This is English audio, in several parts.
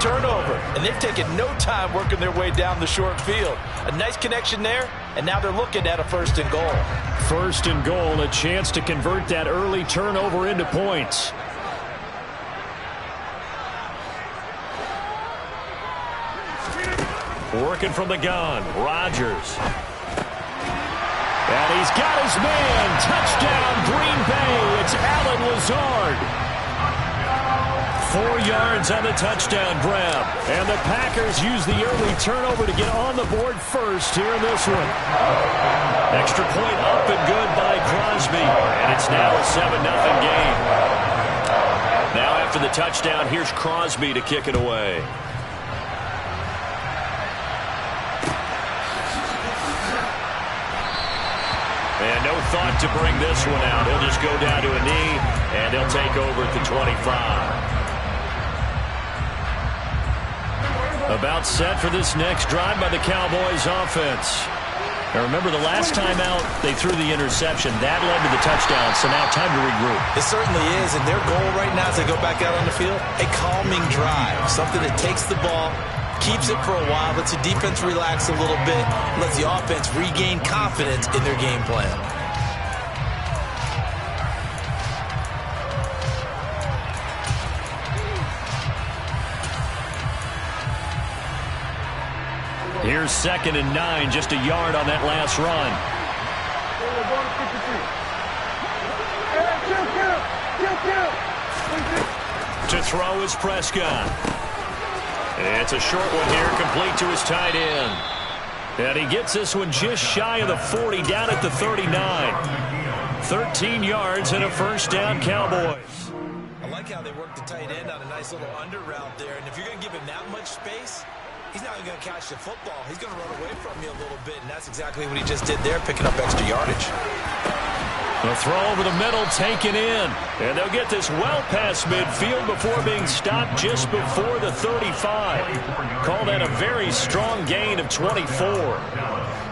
turnover, and they've taken no time working their way down the short field. A nice connection there, and now they're looking at a 1st and goal. 1st and goal, a chance to convert that early turnover into points. Working from the gun, Rodgers. And he's got his man. Touchdown, Green Bay. It's Allen Lazard. 4 yards on the touchdown grab. And the Packers use the early turnover to get on the board first here in this one. Extra point up and good by Crosby. And it's now a 7-0 game. Now after the touchdown, here's Crosby to kick it away. And no thought to bring this one out. He'll just go down to a knee, and he'll take over at the 25. About set for this next drive by the Cowboys offense. Now remember, the last time out, they threw the interception. That led to the touchdown, so now time to regroup. It certainly is, and their goal right now as they go back out on the field, a calming drive, something that takes the ball, keeps it for a while, lets the defense relax a little bit, lets the offense regain confidence in their game plan. Here's 2nd and 9, just a yard on that last run. To throw is Prescott. It's a short one here, complete to his tight end. And he gets this one just shy of the 40, down at the 39. 13 yards and a 1st down, Cowboys. I like how they work the tight end on a nice little under route there. And if you're going to give him that much space, he's not going to catch the football. He's going to run away from you a little bit, and that's exactly what he just did there, picking up extra yardage. The throw over the middle, taken in. And they'll get this well past midfield before being stopped just before the 35. Call that a very strong gain of 24.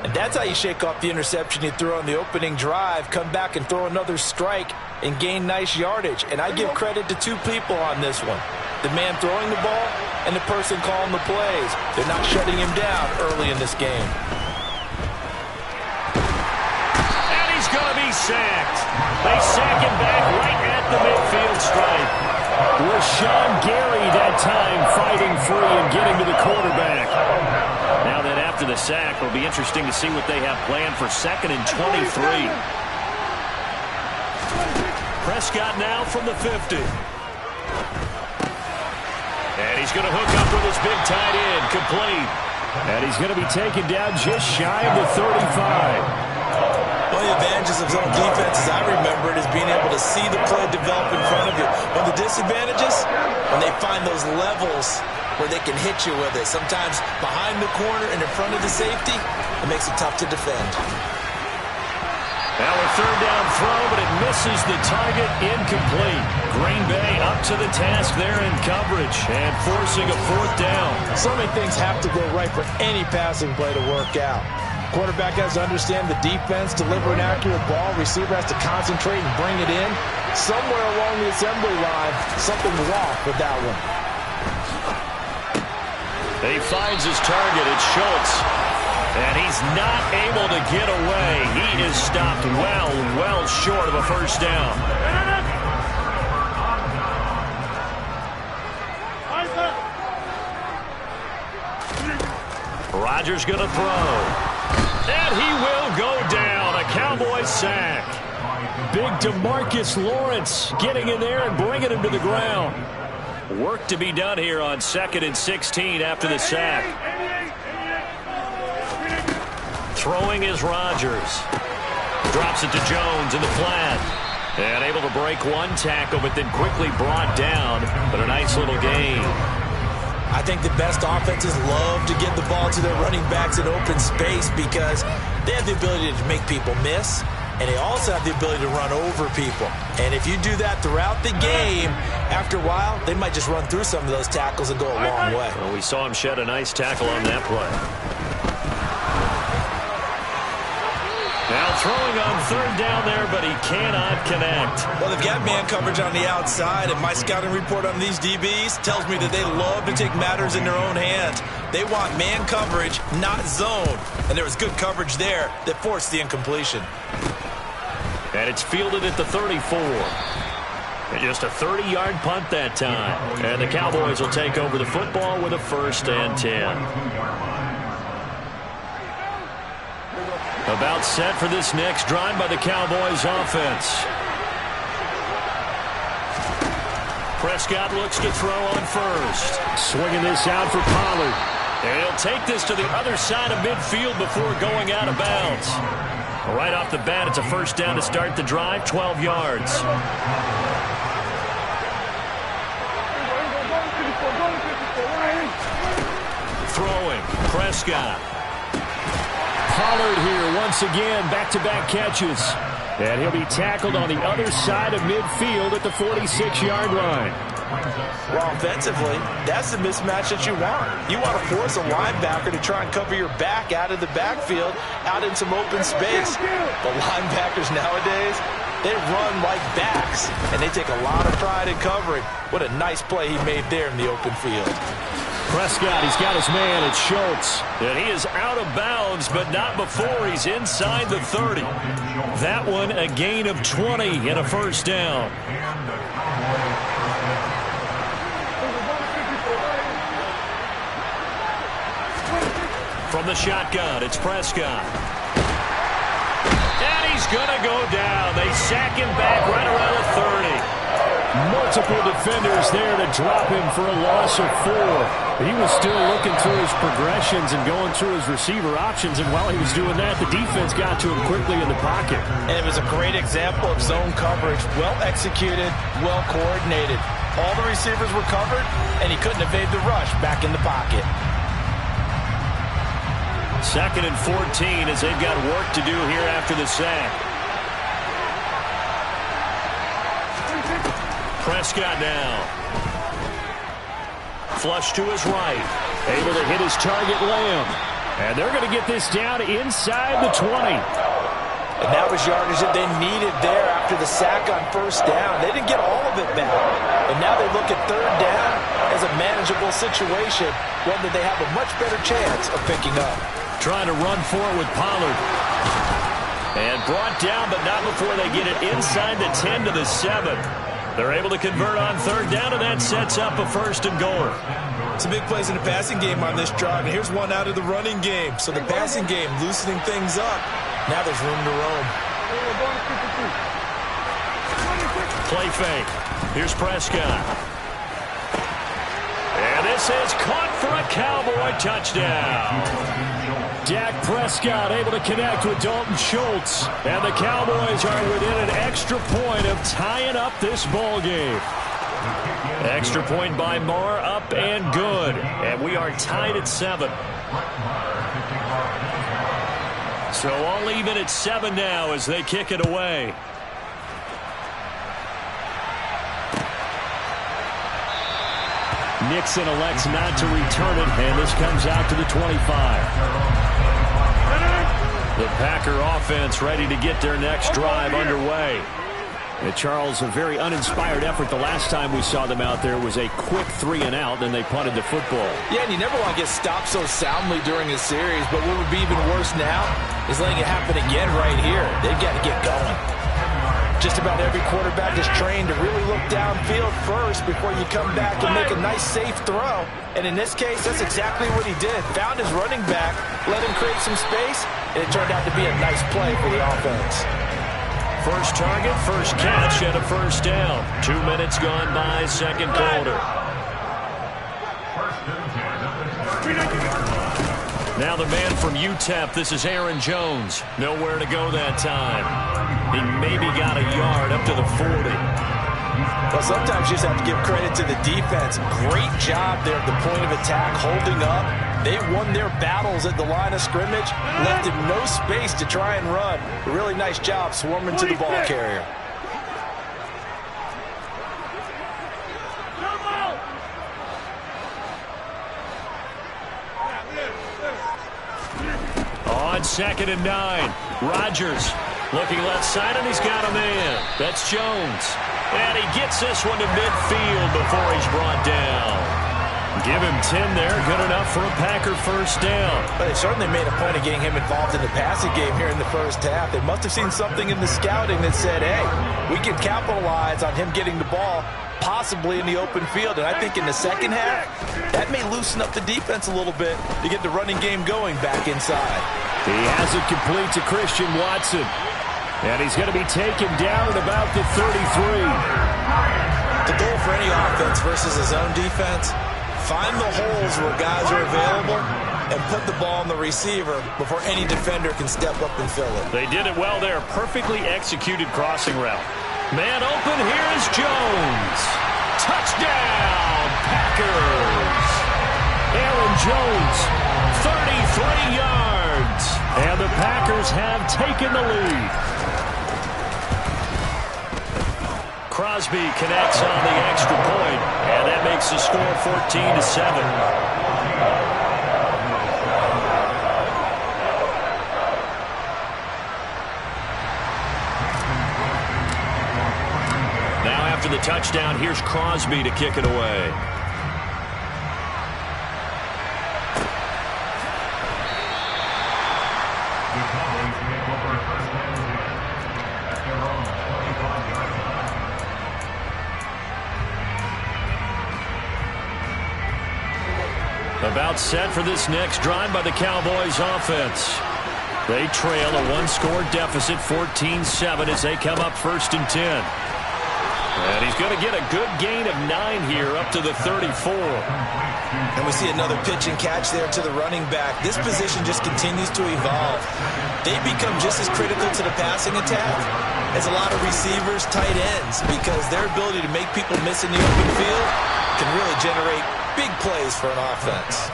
And that's how you shake off the interception you threw on the opening drive, come back and throw another strike and gain nice yardage. And I give credit to 2 people on this one. The man throwing the ball and the person calling the plays. They're not shutting him down early in this game. Going to be sacked. They sack him back right at the midfield stripe. Rashawn Gary that time fighting free and getting to the quarterback. Now that after the sack, it'll be interesting to see what they have planned for 2nd and 23. Prescott now from the 50. And he's going to hook up with his big tight end, complete. And he's going to be taken down just shy of the 35. One of the advantages of zone defenses, I remember it, is being able to see the play develop in front of you. One of the disadvantages, when they find those levels where they can hit you with it. Sometimes behind the corner and in front of the safety, it makes it tough to defend. Now a 3rd down throw, but it misses the target, incomplete. Green Bay up to the task there in coverage and forcing a 4th down. So many things have to go right for any passing play to work out. Quarterback has to understand the defense, deliver an accurate ball. Receiver has to concentrate and bring it in. Somewhere along the assembly line, something's off with that one. He finds his target. It's Schultz. And he's not able to get away. He is stopped well short of a 1st down. Rodgers going to throw. And he will go down. A Cowboy sack. Big DeMarcus Lawrence getting in there and bringing him to the ground. Work to be done here on 2nd and 16 after the sack. Throwing is Rodgers. Drops it to Jones in the flat. And able to break one tackle, but then quickly brought down. But a nice little gain. I think the best offenses love to get the ball to their running backs in open space because they have the ability to make people miss, and they also have the ability to run over people. And if you do that throughout the game, after a while, they might just run through some of those tackles and go a long way. Well, we saw him shed a nice tackle on that play. Now throwing on third down there, but he cannot connect. Well, they've got man coverage on the outside, and my scouting report on these DBs tells me that they love to take matters in their own hands. They want man coverage, not zone. And there was good coverage there that forced the incompletion. And it's fielded at the 34. And just a 30-yard punt that time. And the Cowboys will take over the football with a 1st and 10. About set for this next drive by the Cowboys offense. Prescott looks to throw on first. Swinging this out for Pollard. And he'll take this to the other side of midfield before going out of bounds. Right off the bat, it's a 1st down to start the drive, 12 yards. Throwing, Prescott. Pollard here once again, back-to-back catches. And he'll be tackled on the other side of midfield at the 46-yard line. Well, offensively, that's the mismatch that you want. You want to force a linebacker to try and cover your back out of the backfield, out in some open space. But linebackers nowadays, they run like backs, and they take a lot of pride in covering. What a nice play he made there in the open field. Prescott, he's got his man, it's Schultz. And he is out of bounds, but not before he's inside the 30. That one a gain of 20 and a 1st down. From the shotgun, it's Prescott. And he's going to go down. They sack him back right around the 30. Multiple defenders there to drop him for a loss of 4. But he was still looking through his progressions and going through his receiver options. And while he was doing that, the defense got to him quickly in the pocket. And it was a great example of zone coverage. Well executed, well coordinated. All the receivers were covered, and he couldn't evade the rush back in the pocket. 2nd and 14 as they've got work to do here after the sack. Prescott now. Flush to his right. Able to hit his target, Lamb. And they're going to get this down inside the 20. And that was yardage that they needed there after the sack on 1st down. They didn't get all of it back. And now they look at 3rd down as a manageable situation, one that they have a much better chance of picking up. Trying to run for it with Pollard. And brought down, but not before they get it inside the 10 to the 7. They're able to convert on 3rd down, and that sets up a 1st and goal. Some big plays in the passing game on this drive, and here's one out of the running game. So the passing game loosening things up. Now there's room to roam. Play fake. Here's Prescott. And this is caught for a Cowboy touchdown. Dak Prescott able to connect with Dalton Schultz. And the Cowboys are within an extra point of tying up this ball game. Extra point by Marr, up and good. And we are tied at 7. So all even at 7 now as they kick it away. Nixon elects not to return it, and this comes out to the 25. The Packer offense ready to get their next drive underway. Charles, a very uninspired effort. The last time we saw them out there was a quick 3-and-out, then they punted the football. Yeah, and you never want to get stopped so soundly during a series, but what would be even worse now is letting it happen again right here. They've got to get going. Just about every quarterback is trained to really look downfield first before you come back and make a nice, safe throw. And in this case, that's exactly what he did. Found his running back, let him create some space, and it turned out to be a nice play for the offense. First target, first catch, and a 1st down. 2 minutes gone by, 2nd quarter. Now the man from UTEP, this is Aaron Jones. Nowhere to go that time. He maybe got a yard up to the 40. Well, sometimes you just have to give credit to the defense. Great job there at the point of attack, holding up. They won their battles at the line of scrimmage, left him no space to try and run. A really nice job swarming to the ball carrier. on 2nd and 9. Rodgers looking left side, and he's got a man. That's Jones. And he gets this one to midfield before he's brought down. Give him 10 there. Good enough for a Packer first down. But they certainly made a point of getting him involved in the passing game here in the first half. They must have seen something in the scouting that said, hey, we can capitalize on him getting the ball possibly in the open field. And I think in the second half, that may loosen up the defense a little bit to get the running game going back inside. He has it complete to Christian Watson. And he's going to be taken down at about the 33. The goal for any offense versus his own defense, find the holes where guys are available and put the ball on the receiver before any defender can step up and fill it. They did it well there. Perfectly executed crossing route. Man open, here is Jones. Touchdown, Packers. Aaron Jones, 33 yards. And the Packers have taken the lead. Crosby connects on the extra point, and that makes the score 14-7. Now after the touchdown, here's Crosby to kick it away. About set for this next drive by the Cowboys offense. They trail a one-score deficit, 14-7, as they come up 1st and 10. And he's going to get a good gain of 9 here up to the 34. And we see another pitch and catch there to the running back. This position just continues to evolve. They become just as critical to the passing attack as a lot of receivers, tight ends, because their ability to make people miss in the open field can really generate big plays for an offense.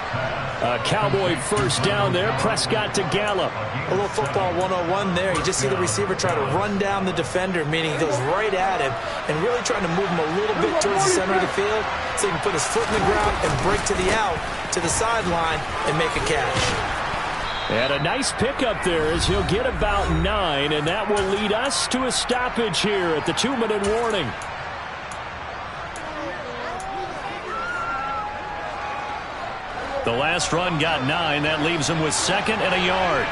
A Cowboy first down there. Prescott to Gallup. A little football 101 there. You just see the receiver try to run down the defender, meaning he goes right at him and really trying to move him a little bit towards the center of the field so he can put his foot in the ground and break to the out, to the sideline, and make a catch. And a nice pickup there as he'll get about 9, and that will lead us to a stoppage here at the 2-minute warning. The last run got 9. That leaves him with 2nd and a yard.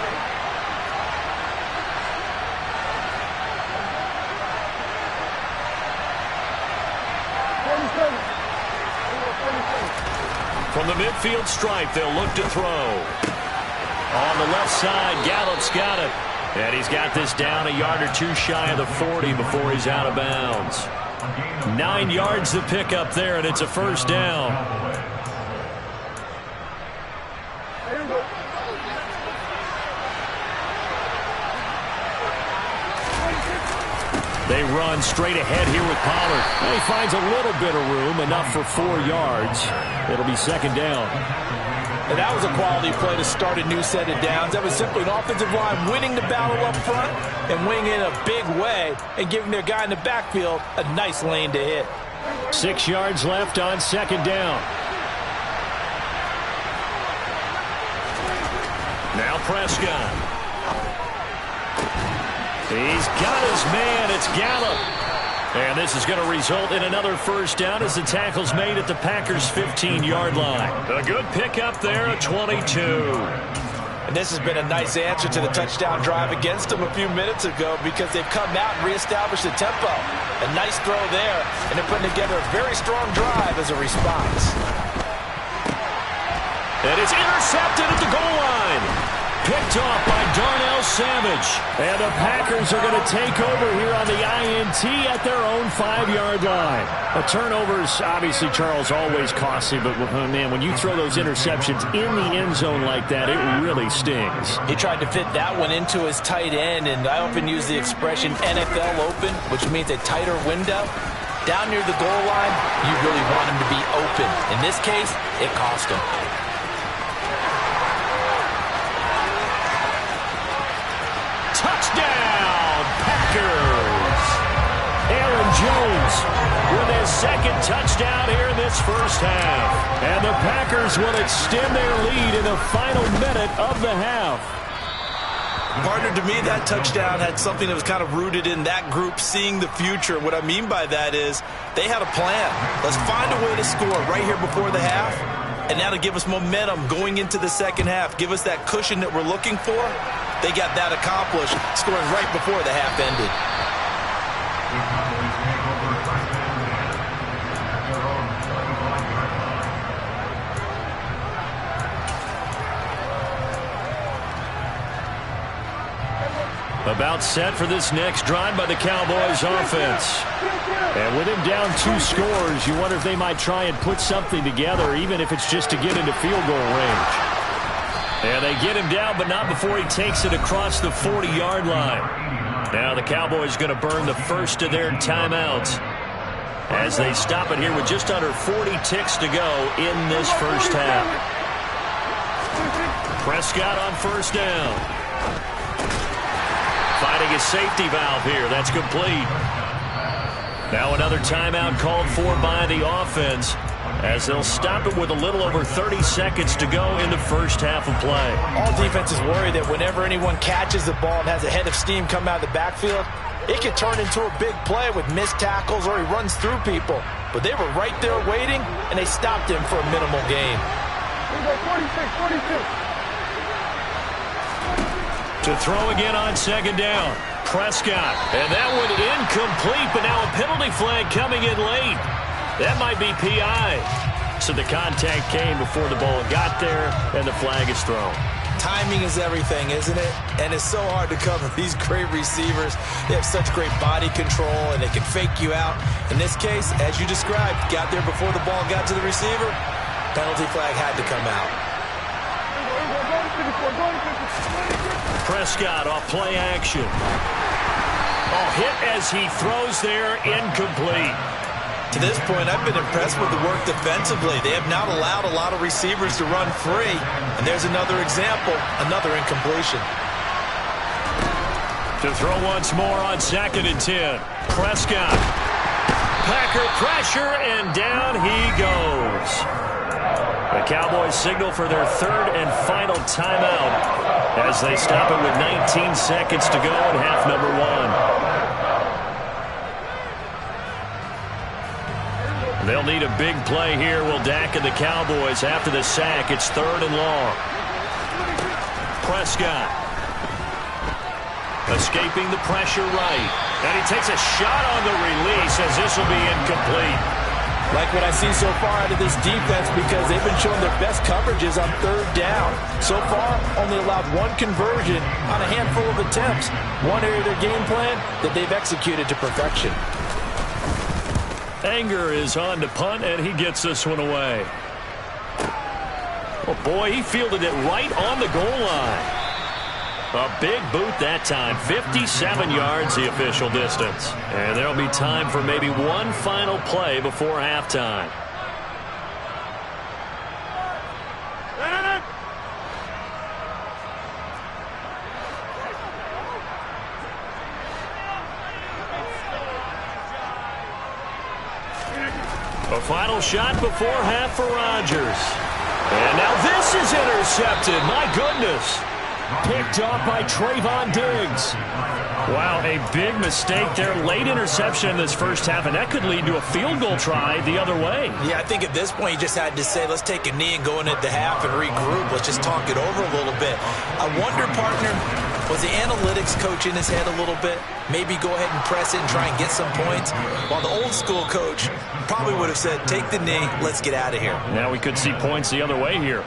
From the midfield stripe, they'll look to throw. On the left side, Gallup's got it. And he's got this down a yard or 2 shy of the 40 before he's out of bounds. 9 yards to pick up there, and it's a first down. They run straight ahead here with Pollard. And he finds a little bit of room, enough for 4 yards. It'll be 2nd down. And that was a quality play to start a new set of downs. That was simply an offensive line winning the battle up front and winning in a big way and giving their guy in the backfield a nice lane to hit. 6 yards left on 2nd down. Now Prescott. He's got his man. It's Gallup. And this is going to result in another first down as the tackle's made at the Packers' 15-yard line. A good pickup there at 22. And this has been a nice answer to the touchdown drive against them a few minutes ago because they've come out and reestablished the tempo. A nice throw there, and they're putting together a very strong drive as a response. And it's intercepted at the goal line. Picked off by Darnell Savage. And the Packers are going to take over here on the INT at their own 5-yard line. A turnover's obviously, Charles, always costly, but man, when you throw those interceptions in the end zone like that, it really stings. He tried to fit that one into his tight end, and I often use the expression NFL open, which means a tighter window. Down near the goal line, you really want him to be open. In this case, it cost him. Touchdown, Packers! Aaron Jones with his 2nd touchdown here in this first half. And the Packers will extend their lead in the final minute of the half. Partner, to me, that touchdown had something that was kind of rooted in that group seeing the future. What I mean by that is they had a plan. Let's find a way to score right here before the half, and now to give us momentum going into the second half, give us that cushion that we're looking for. They got that accomplished, scoring right before the half ended. About set for this next drive by the Cowboys offense. And with him down 2 scores, you wonder if they might try and put something together, even if it's just to get into field goal range. And they get him down, but not before he takes it across the 40-yard line. Now the Cowboys going to burn the first of their timeouts as they stop it here with just under 40 ticks to go in this first half. Prescott on first down. Finding a safety valve here. That's complete. Now another timeout called for by the offense as they'll stop it with a little over 30 seconds to go in the first half of play. All defenses worry that whenever anyone catches the ball and has a head of steam come out of the backfield, it could turn into a big play with missed tackles or he runs through people. But they were right there waiting, and they stopped him for a minimal gain. 46. To throw again on second down. Prescott. And that one incomplete, but now a penalty flag coming in late. That might be PI. So the contact came before the ball got there, and the flag is thrown. Timing is everything, isn't it? And it's so hard to cover these great receivers. They have such great body control, and they can fake you out. In this case, as you described, got there before the ball got to the receiver. Penalty flag had to come out. Prescott off play action. Oh, hit as he throws there, incomplete. To this point, I've been impressed with the work defensively. They have not allowed a lot of receivers to run free. And there's another example, another incompletion. To throw once more on 2nd and 10. Prescott. Packer pressure, and down he goes. The Cowboys signal for their 3rd and final timeout as they stop it with 19 seconds to go in half number 1. They'll need a big play here, will Dak and the Cowboys after the sack. It's 3rd and long. Prescott. Escaping the pressure right. And he takes a shot on the release as this will be incomplete. Like what I see so far out of this defense because they've been showing their best coverages on 3rd down. So far, only allowed 1 conversion on a handful of attempts. One area of their game plan that they've executed to perfection. Anger is on to punt, and he gets this one away. Oh, boy, he fielded it right on the goal line. A big boot that time. 57 yards the official distance. And there'll be time for maybe one final play before halftime. A final shot before half for Rodgers. And now this is intercepted. My goodness. Picked off by Trayvon Diggs. Wow, a big mistake there. Late interception in this first half, and that could lead to a field goal try the other way. Yeah, I think at this point you just had to say, let's take a knee and go into half and regroup. Let's just talk it over a little bit. I wonder, partner, was the analytics coach in his head a little bit? Maybe go ahead and press it and try and get some points? While the old school coach probably would have said, take the knee, let's get out of here. Now we could see points the other way here.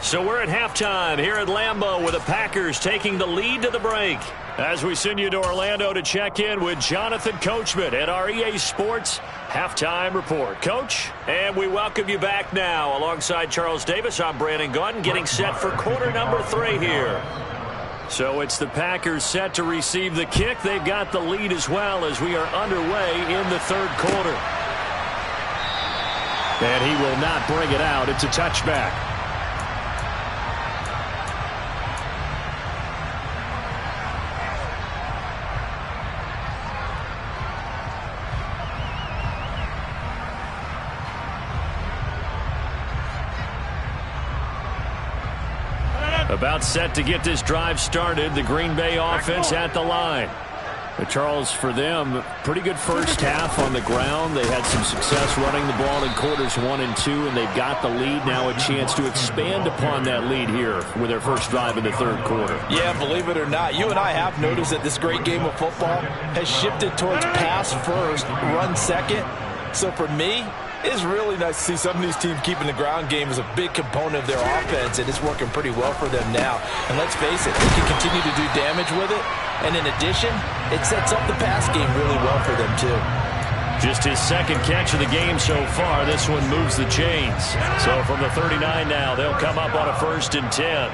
So we're at halftime here at Lambeau with the Packers taking the lead to the break. As we send you to Orlando to check in with Jonathan Coachman at our EA Sports Halftime Report. Coach, and we welcome you back now. Alongside Charles Davis, I'm Brandon Gaudin, getting set for quarter number 3 here. So it's the Packers set to receive the kick. They've got the lead as well as we are underway in the 3rd quarter. And he will not bring it out. It's a touchback. About set to get this drive started, the Green Bay offense at the line. But Charles, for them, pretty good first half on the ground. They had some success running the ball in quarters 1 and 2, and they've got the lead. Now a chance to expand upon that lead here with their first drive in the third quarter. Yeah, believe it or not, you and I have noticed that this great game of football has shifted towards pass first, run second. So for me, it's really nice to see some of these teams keeping the ground game as a big component of their offense, and it's working pretty well for them now. And let's face it, they can continue to do damage with it. And in addition, it sets up the pass game really well for them, too. Just his second catch of the game so far. This one moves the chains. So from the 39 now, they'll come up on a 1st and 10.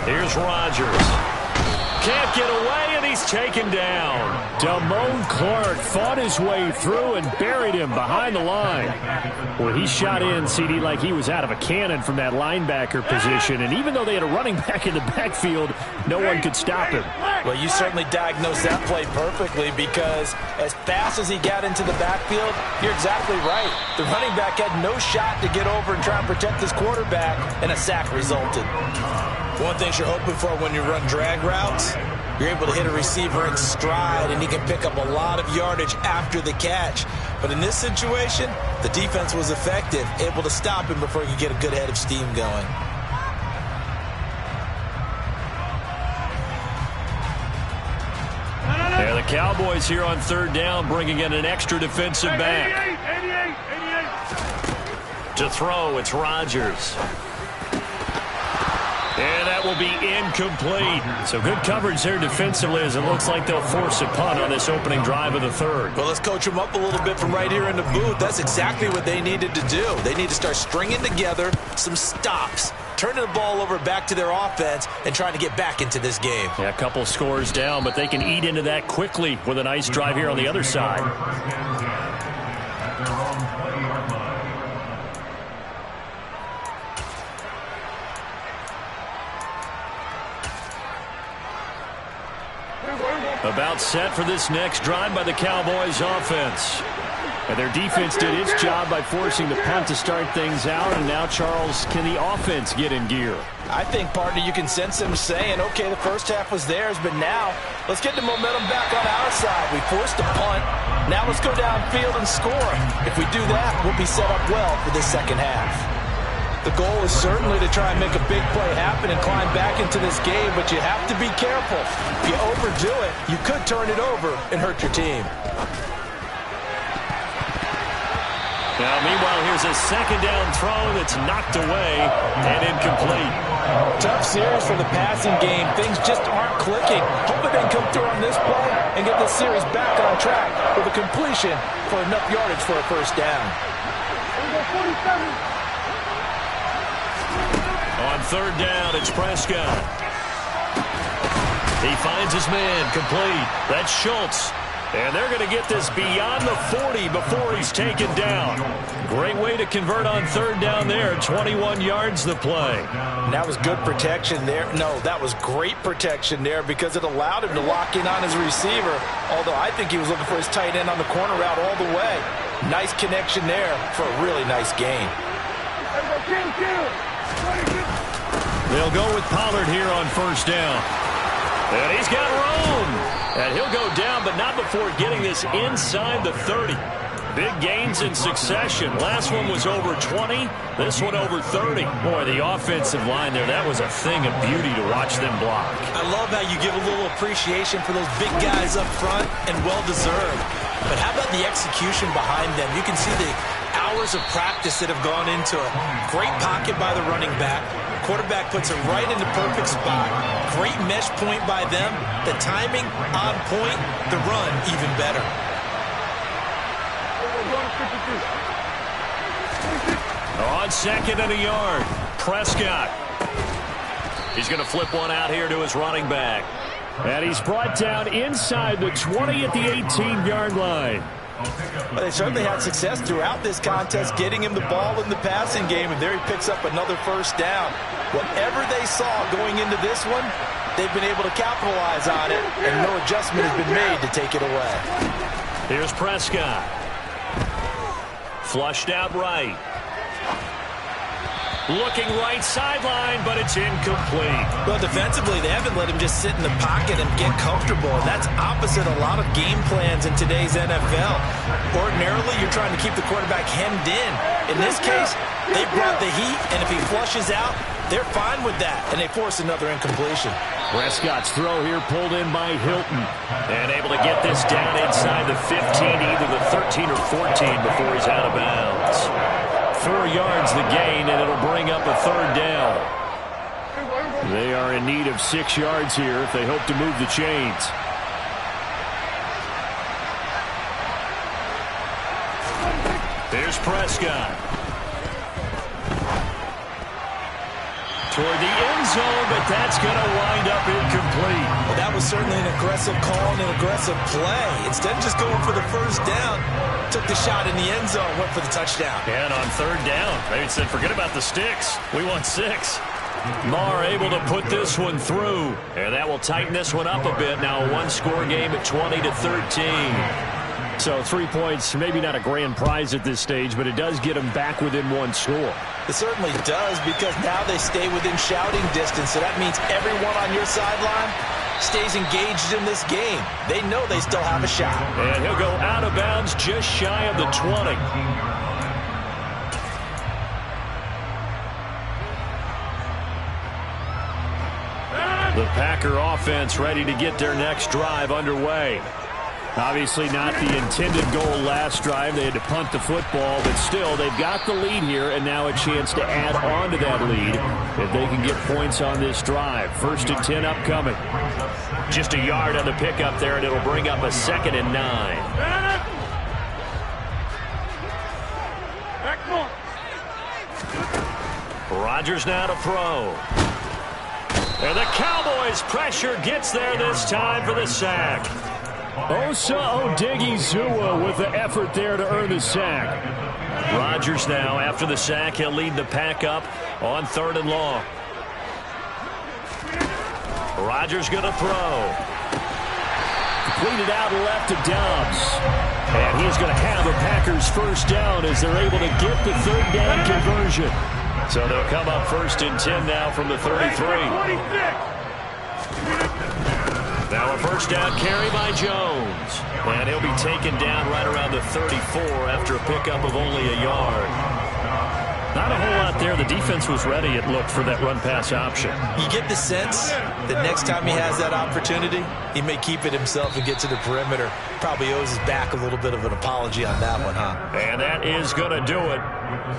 Here's Rodgers. Can't get away, and he's taken down. Damone Clark fought his way through and buried him behind the line. Well, he shot in, CD, like he was out of a cannon from that linebacker position. And even though they had a running back in the backfield, no one could stop him. Well, you certainly diagnosed that play perfectly, because as fast as he got into the backfield, you're exactly right. The running back had no shot to get over and try and protect his quarterback, and a sack resulted. One thing you're hoping for when you run drag routes, you're able to hit a receiver in stride, and he can pick up a lot of yardage after the catch. But in this situation, the defense was effective, able to stop him before he could get a good head of steam going. Yeah, the Cowboys here on 3rd down, bringing in an extra defensive back. 88. To throw, it's Rodgers. And that will be incomplete. So good coverage there defensively, as it looks like they'll force a punt on this opening drive of the 3rd. Well, let's coach them up a little bit from right here in the booth. That's exactly what they needed to do. They need to start stringing together some stops, turning the ball over back to their offense, and trying to get back into this game. Yeah, a couple scores down, but they can eat into that quickly with a nice drive here on the other side. About set for this next drive by the Cowboys offense. And their defense did its job by forcing the punt to start things out. And now, Charles, can the offense get in gear? I think, partner, you can sense them saying, okay, the first half was theirs, but now let's get the momentum back on our side. We forced a punt. Now let's go downfield and score. If we do that, we'll be set up well for the second half. The goal is certainly to try and make a big play happen and climb back into this game, but you have to be careful. If you overdo it, you could turn it over and hurt your team. Now, meanwhile, here's a 2nd down throw that's knocked away and incomplete. Tough series for the passing game. Things just aren't clicking. Hoping they can come through on this play and get this series back on track with a completion for enough yardage for a 1st down. On 3rd down, it's Prescott. He finds his man, complete. That's Schultz. And they're going to get this beyond the 40 before he's taken down. Great way to convert on 3rd down there. 21 yards the play. And that was good protection there. No, that was great protection there, because it allowed him to lock in on his receiver. Although I think he was looking for his tight end on the corner route all the way. Nice connection there for a really nice gain. They'll go with Pollard here on 1st down. And he's got room. And he'll go down, but not before getting this inside the 30. Big gains in succession. Last one was over 20. This one over 30. Boy, the offensive line there, that was a thing of beauty to watch them block. I love how you give a little appreciation for those big guys up front, and well-deserved. But how about the execution behind them? You can see the hours of practice that have gone into it. Great pocket by the running back. Quarterback puts it right in the perfect spot. Great mesh point by them. The timing on point. The run even better. On 2nd and a yard, Prescott. He's going to flip one out here to his running back. And he's brought down inside the 20 at the 18-yard line. Well, they certainly had success throughout this contest getting him the ball in the passing game, and there he picks up another 1st down. Whatever they saw going into this one, they've been able to capitalize on it, and no adjustment has been made to take it away. Here's Prescott. Flushed out right. Looking right sideline, but it's incomplete. Well, defensively, they haven't let him just sit in the pocket and get comfortable, and that's opposite a lot of game plans in today's NFL. Ordinarily, you're trying to keep the quarterback hemmed in. In this case, they brought the heat, and if he flushes out, they're fine with that, and they force another incompletion. Prescott's throw here pulled in by Hilton, and able to get this down inside the 15, either the 13 or 14 before he's out of bounds. 4 yards the gain, and it'll bring up a third down. They are in need of 6 yards here if they hope to move the chains. There's Prescott. Toward the end zone, but that's going to wind up incomplete. Well, that was certainly an aggressive call and an aggressive play. Instead of just going for the first down, took the shot in the end zone, went for the touchdown. And on third down, they said, forget about the sticks. We want 6. Marr able to put this one through, and that will tighten this one up a bit. Now a one-score game at 20-13. So 3 points, maybe not a grand prize at this stage, but it does get them back within 1 score. It certainly does, because now they stay within shouting distance, so that means everyone on your sideline stays engaged in this game. They know they still have a shot. And he'll go out of bounds just shy of the 20. The Packer offense ready to get their next drive underway. Obviously not the intended goal last drive. They had to punt the football, but still they've got the lead here, and now a chance to add on to that lead if they can get points on this drive. 1st and 10 upcoming. Just a yard on the pickup there, and it'll bring up a 2nd and 9. Rodgers now to throw. And the Cowboys pressure gets there this time for the sack. Osa Odighizuwa with the effort there to earn the sack. Rodgers now, after the sack, he'll lead the pack up on 3rd and long. Rodgers going to throw. Completed out left to Dobbs. And he's going to have the Packers first down as they're able to get the 3rd down conversion. So they'll come up 1st and 10 now from the 33. Now a first down carry by Jones. And he'll be taken down right around the 34 after a pickup of only a yard. Not a whole lot there. The defense was ready, it looked, for that run-pass option. You get the sense that next time he has that opportunity, he may keep it himself and get to the perimeter. Probably owes his back a little bit of an apology on that one, huh? And that is going to do it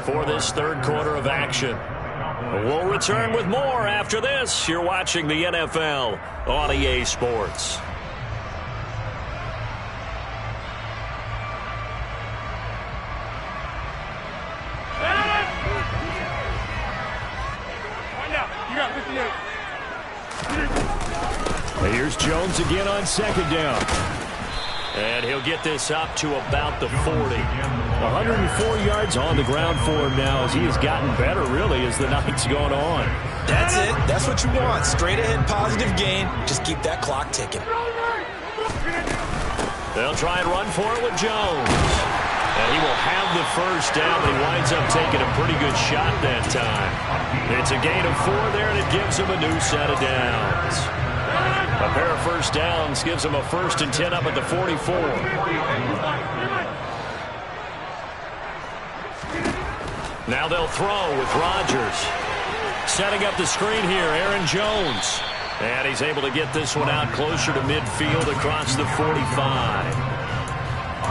for this 3rd quarter of action. We'll return with more after this. You're watching the NFL on EA Sports. Here's Jones again on 2nd down. And he'll get this up to about the 40. 104 yards on the ground for him now as he has gotten better, really, as the night's gone on. That's it. That's what you want. Straight ahead positive gain. Just keep that clock ticking. They'll try and run for it with Jones. And he will have the first down, but he winds up taking a pretty good shot that time. It's a gain of 4 there, and it gives him a new set of downs. A pair of first downs gives him a 1st and 10 up at the 44. Now they'll throw with Rodgers. Setting up the screen here, Aaron Jones. And he's able to get this one out closer to midfield across the 45.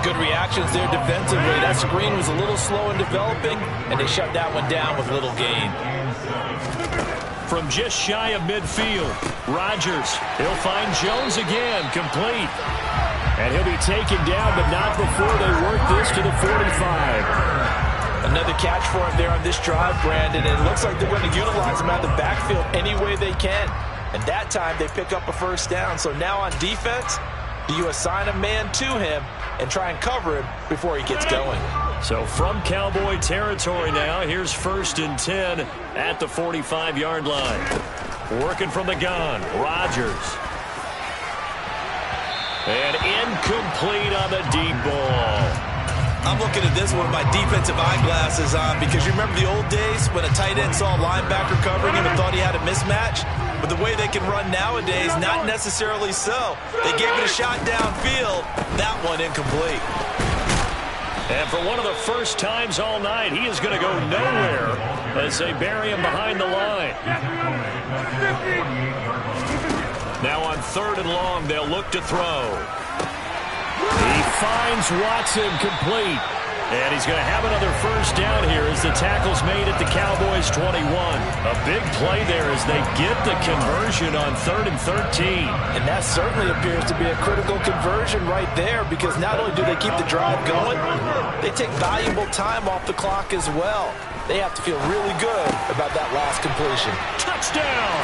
Good reactions there defensively. That screen was a little slow in developing, and they shut that one down with little gain. From just shy of midfield, Rodgers, he'll find Jones again, complete. And he'll be taken down, but not before they work this to the 45. Another catch for him there on this drive, Brandon. And it looks like they're going to utilize him out of the backfield any way they can. And that time they pick up a first down. So now on defense, do you assign a man to him and try and cover him before he gets going? So from Cowboy territory now, here's 1st and 10 at the 45-yard line. Working from the gun, Rodgers. And incomplete on the deep ball. I'm looking at this one with my defensive eyeglasses on because you remember the old days when a tight end saw a linebacker covering him and thought he had a mismatch? But the way they can run nowadays, not necessarily so. They gave it a shot downfield. That one incomplete. And for one of the first times all night, he is going to go nowhere as they bury him behind the line. Now on 3rd and long, they'll look to throw. He finds Watson complete. And he's going to have another first down here as the tackle's made at the Cowboys' 21. A big play there as they get the conversion on 3rd and 13. And that certainly appears to be a critical conversion right there because not only do they keep the drive going, they take valuable time off the clock as well. They have to feel really good about that last completion. Touchdown!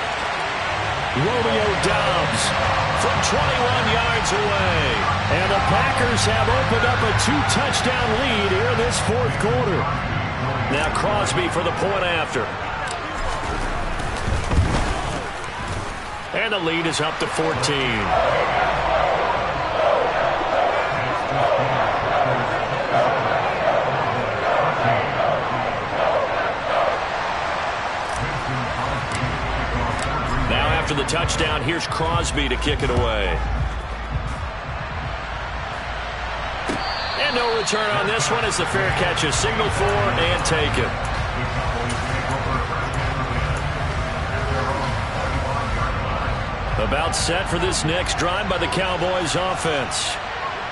Romeo Doubs from 21 yards away. And the Packers have opened up a 2-touchdown lead here in this 4th quarter. Now Crosby for the point after. And the lead is up to 14. After the touchdown, here's Crosby to kick it away. And no return on this one as the fair catch is signaled for and taken. About set for this next drive by the Cowboys offense.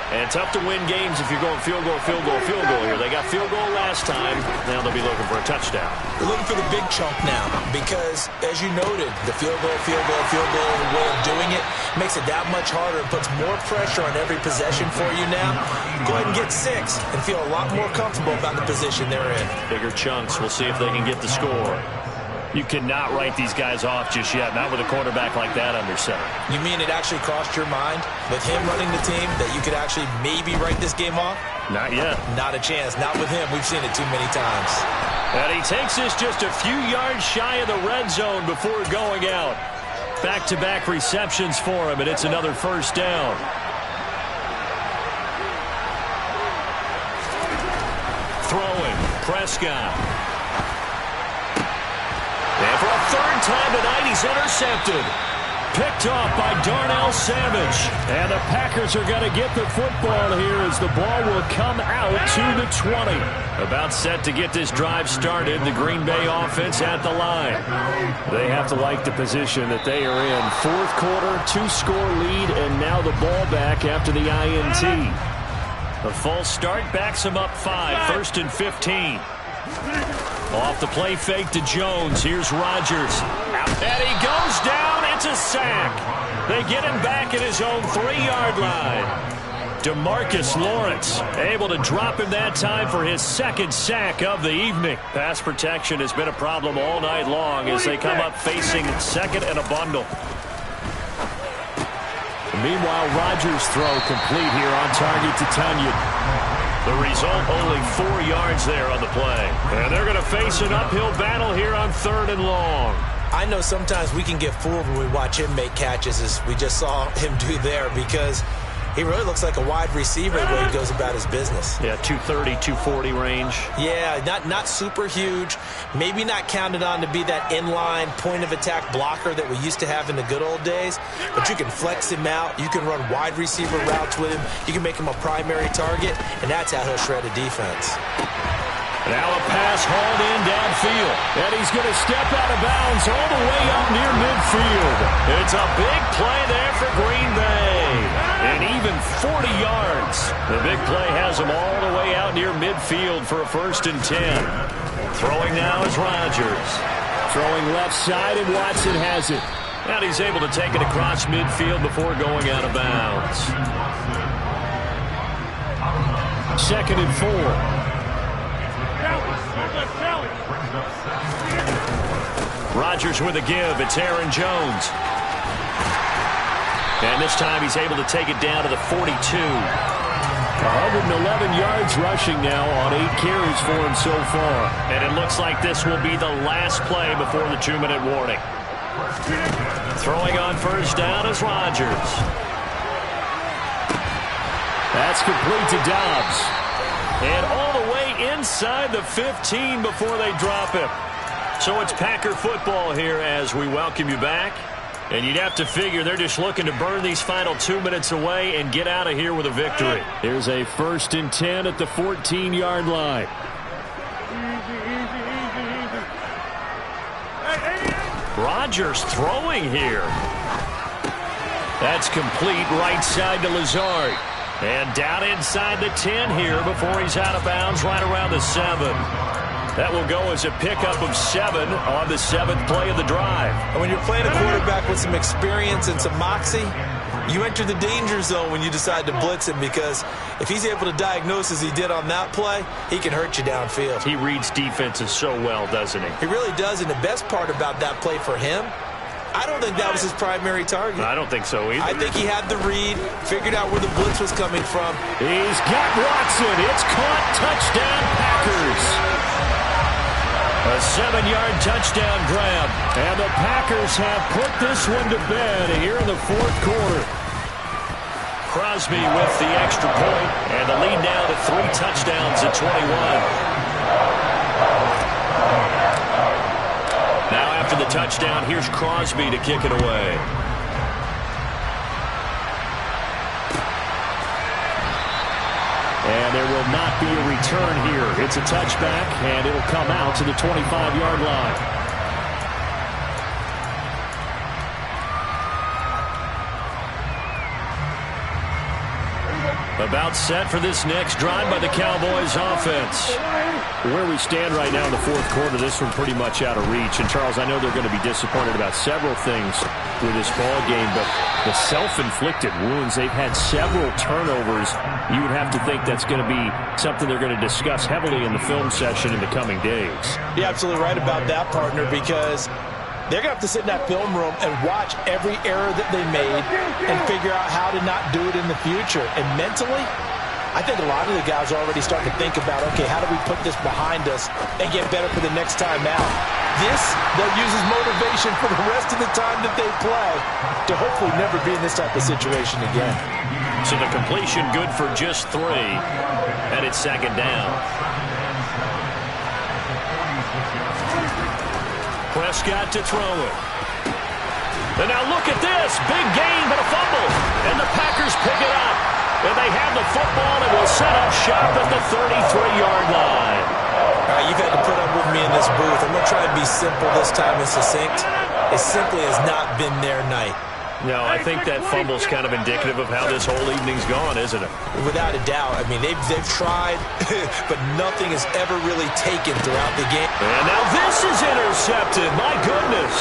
And tough to win games if you're going field goal, field goal, field goal here. They got field goal last time. Now they'll be looking for a touchdown. They're looking for the big chunk now because, as you noted, the field goal, way of doing it makes it that much harder. It puts more pressure on every possession for you now. Go ahead and get 6 and feel a lot more comfortable about the position they're in. Bigger chunks. We'll see if they can get the score. You cannot write these guys off just yet, not with a quarterback like that under center. You mean it actually crossed your mind with him running the team that you could actually maybe write this game off? Not yet. Not a chance. Not with him. We've seen it too many times. And he takes this just a few yards shy of the red zone before going out. Back-to-back receptions for him, and it's another first down. Throwing, Prescott. And for a 3rd time tonight, he's intercepted. Picked off by Darnell Savage. And the Packers are going to get the football here as the ball will come out to the 20. About set to get this drive started, the Green Bay offense at the line. They have to like the position that they are in. 4th quarter, 2-score lead, and now the ball back after the INT. The false start backs him up 5, 1st and 15. Off the play fake to Jones. Here's Rodgers. And he goes down. It's a sack. They get him back at his own 3-yard line. DeMarcus Lawrence able to drop him that time for his 2nd sack of the evening. Pass protection has been a problem all night long as they come up facing 2nd and a bundle. Meanwhile, Rodgers' throw complete here on target to Tunyon. The result, only 4 yards there on the play. And they're going to face an uphill battle here on 3rd and long. I know sometimes we can get fooled when we watch him make catches, as we just saw him do there, because he really looks like a wide receiver the way he goes about his business. Yeah, 230, 240 range. Yeah, not super huge. Maybe not counted on to be that inline point-of-attack blocker that we used to have in the good old days. But you can flex him out. You can run wide receiver routes with him. You can make him a primary target, and that's how he'll shred a defense. Now a pass hauled in downfield. And he's going to step out of bounds all the way up near midfield. It's a big play there for Green Bay. And even 40 yards. The big play has him all the way out near midfield for a 1st and 10. Throwing now is Rodgers. Throwing left side, and Watson has it. And he's able to take it across midfield before going out of bounds. 2nd and 4. Rodgers with a give. It's Aaron Jones. And this time he's able to take it down to the 42. 111 yards rushing now on 8 carries for him so far. And it looks like this will be the last play before the 2-minute warning. Throwing on first down is Rodgers. That's complete to Doubs. And all the way inside the 15 before they drop him. So it's Packer football here as we welcome you back. And you'd have to figure they're just looking to burn these final 2 minutes away and get out of here with a victory. Here's a 1st and 10 at the 14-yard line. Rodgers throwing here. That's complete right side to Lazard. And down inside the 10 here before he's out of bounds right around the 7. That will go as a pickup of 7 on the 7th play of the drive. And when you're playing a quarterback with some experience and some moxie, you enter the danger zone when you decide to blitz him, because if he's able to diagnose as he did on that play, he can hurt you downfield. He reads defenses so well, doesn't he? He really does, and the best part about that play for him, I don't think that was his primary target. I don't think so either. I think he had the read, figured out where the blitz was coming from. He's got Watson. It's caught. Touchdown, Packers. A 7-yard touchdown grab. And the Packers have put this one to bed here in the 4th quarter. Crosby with the extra point, and the lead now to 3 touchdowns at 21. Now after the touchdown, here's Crosby to kick it away. And there will not be a return here. It's a touchback, and it'll come out to the 25-yard line. About set for this next drive by the Cowboys offense. Where we stand right now in the 4th quarter, this one pretty much out of reach. And, Charles, I know they're going to be disappointed about several things with this ball game, but the self-inflicted wounds, they've had several turnovers. You would have to think that's going to be something they're going to discuss heavily in the film session in the coming days. You're absolutely right about that, partner, because they're going to have to sit in that film room and watch every error that they made and figure out how to not do it in the future. And mentally, I think a lot of the guys are already starting to think about, okay, how do we put this behind us and get better for the next time out? This, they'll use as motivation for the rest of the time that they play to hopefully never be in this type of situation again. So the completion good for just 3, and it's 2nd down. Prescott to throw it. And now look at this. Big gain, but a fumble. And the Packers pick it up. And they have the football and will set up shop at the 33-yard line. All right, you've had to put up with me in this booth. I'm going to try and be simple this time and succinct. It simply has not been their night. No, I think that fumble's kind of indicative of how this whole evening's gone, isn't it? Without a doubt. I mean, they've tried, but nothing has ever really taken throughout the game. And now this is intercepted. My goodness.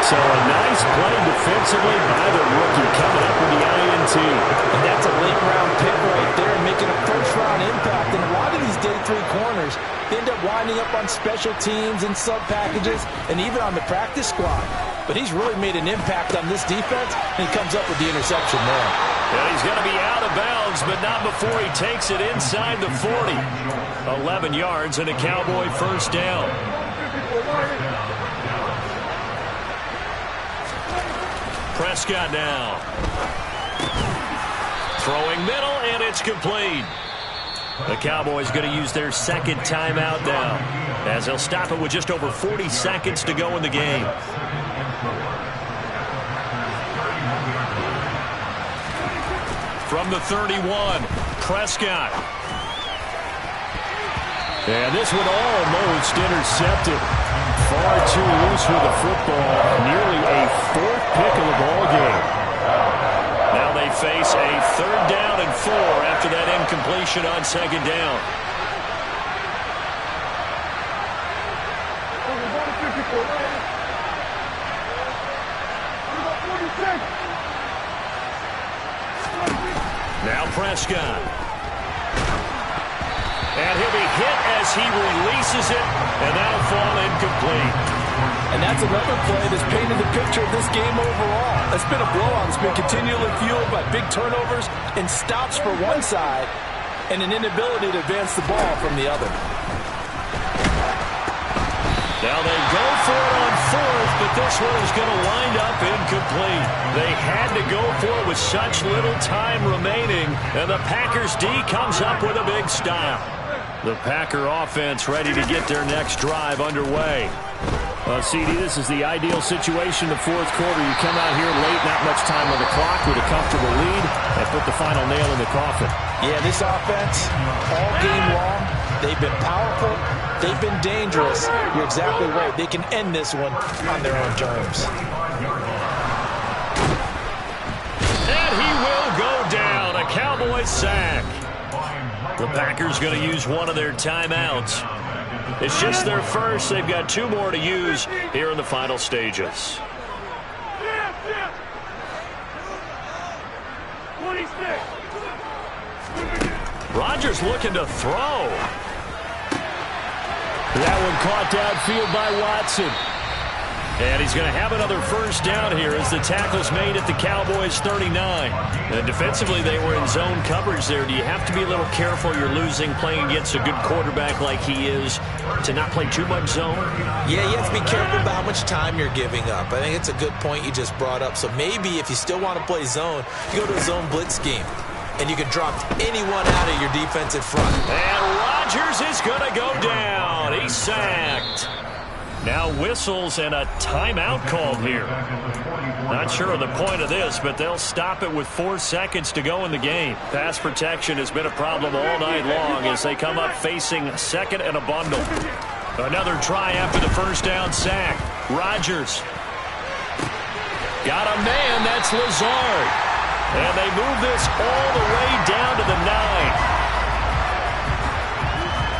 So a nice play defensively by the rookie coming up with the INT. And that's a late-round pick right there, making a first-round impact. And a lot of these day 3 corners, they end up winding up on special teams and sub-packages and even on the practice squad. But he's really made an impact on this defense, and he comes up with the interception there. And he's going to be out of bounds, but not before he takes it inside the 40. 11 yards and a Cowboy first down. Prescott now. Throwing middle, and it's complete. The Cowboys going to use their 2nd timeout now, as they'll stop it with just over 40 seconds to go in the game. From the 31, Prescott. And this one almost intercepted. Far too loose with the football. Nearly a 4th pick of the ball game. Now they face a 3rd down and 4 after that incompletion on 2nd down. Now Prescott. And he'll be hit as he releases it, and that'll fall incomplete. And that's another play that's painted the picture of this game overall. It's been a blowout. It's been continually fueled by big turnovers and stops for one side and an inability to advance the ball from the other. Now they go for it on fourth, but this one is going to wind up incomplete. They had to go for it with such little time remaining, and the Packers D comes up with a big stop. The Packer offense ready to get their next drive underway. CD, this is the ideal situation in the fourth quarter. You come out here late, not much time on the clock, with a comfortable lead, and put the final nail in the coffin. Yeah, this offense, all game long, they've been powerful, they've been dangerous. You're exactly right. They can end this one on their own terms. And he will go down. A Cowboys sack. The Packers going to use one of their timeouts. It's just their first. They've got 2 more to use here in the final stages. Rodgers looking to throw. That one caught downfield by Watson. And he's going to have another first down here as the tackle's made at the Cowboys' 39. And defensively, they were in zone coverage there. Do you have to be a little careful? You're losing playing against a good quarterback like he is to not play too much zone? Yeah, you have to be careful about how much time you're giving up. I think it's a good point you just brought up. So maybe if you still want to play zone, you go to a zone blitz scheme. And you can drop anyone out of your defensive front. And Rodgers is going to go down. He's sacked. Now whistles and a timeout called here. Not sure of the point of this, but they'll stop it with 4 seconds to go in the game. Pass protection has been a problem all night long as they come up facing second and a bundle. Another try after the first down sack. Rodgers. Got a man. That's Lazard. And they move this all the way down to the 9.